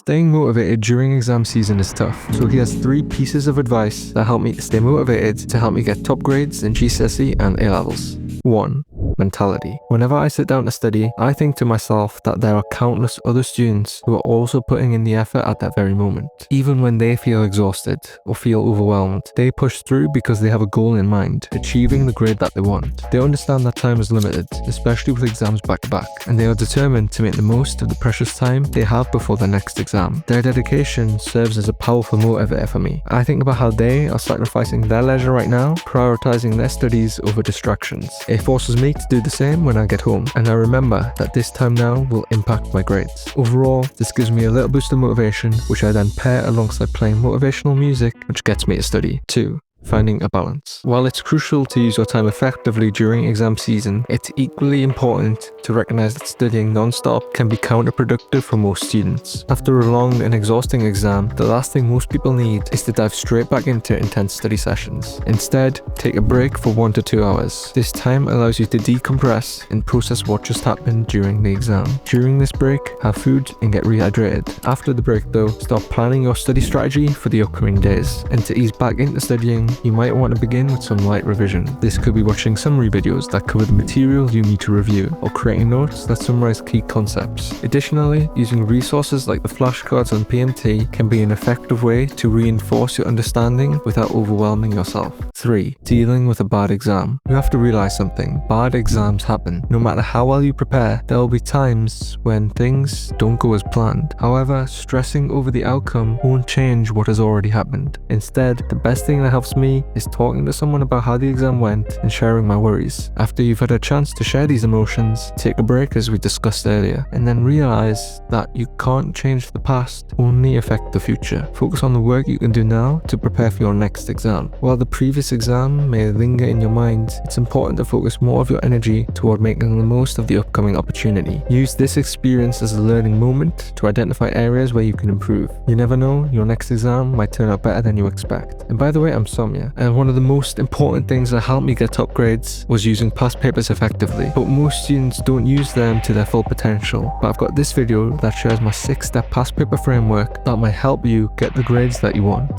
Staying motivated during exam season is tough, so he has 3 pieces of advice that help me stay motivated to help me get top grades in GCSE and A-levels. 1. Mentality. Whenever I sit down to study, I think to myself that there are countless other students who are also putting in the effort at that very moment. Even when they feel exhausted or feel overwhelmed, they push through because they have a goal in mind, achieving the grade that they want. They understand that time is limited, especially with exams back to back, and they are determined to make the most of the precious time they have before the next exam. Their dedication serves as a powerful motivator for me. I think about how they are sacrificing their leisure right now, prioritizing their studies over distractions. It forces me to do the same when I get home, and I remember that this time now will impact my grades. Overall, this gives me a little boost of motivation, which I then pair alongside playing motivational music, which gets me to study. 2. Finding a balance. While it's crucial to use your time effectively during exam season, it's equally important to recognize that studying non-stop can be counterproductive for most students. After a long and exhausting exam, the last thing most people need is to dive straight back into intense study sessions. Instead, take a break for 1 to 2 hours. This time allows you to decompress and process what just happened during the exam. During this break, have food and get rehydrated. After the break though, start planning your study strategy for the upcoming days. And to ease back into studying, you might want to begin with some light revision. This could be watching summary videos that cover the material you need to review, or creating notes that summarize key concepts. Additionally, using resources like the flashcards on PMT can be an effective way to reinforce your understanding without overwhelming yourself. 3. Dealing with a bad exam. You have to realize something. Bad exams happen. No matter how well you prepare, there will be times when things don't go as planned. However, stressing over the outcome won't change what has already happened. Instead, the best thing that helps me is talking to someone about how the exam went and sharing my worries. After you've had a chance to share these emotions, take a break as we discussed earlier, and then realize that you can't change the past, only affect the future. Focus on the work you can do now to prepare for your next exam. While the previous exam may linger in your mind, it's important to focus more of your energy toward making the most of the upcoming opportunity. Use this experience as a learning moment to identify areas where you can improve. You never know, your next exam might turn out better than you expect. And by the way, I'm Soumya, and one of the most important things that helped me get top grades was using past papers effectively. But most students don't use them to their full potential. But I've got this video that shares my 6-step past paper framework that might help you get the grades that you want.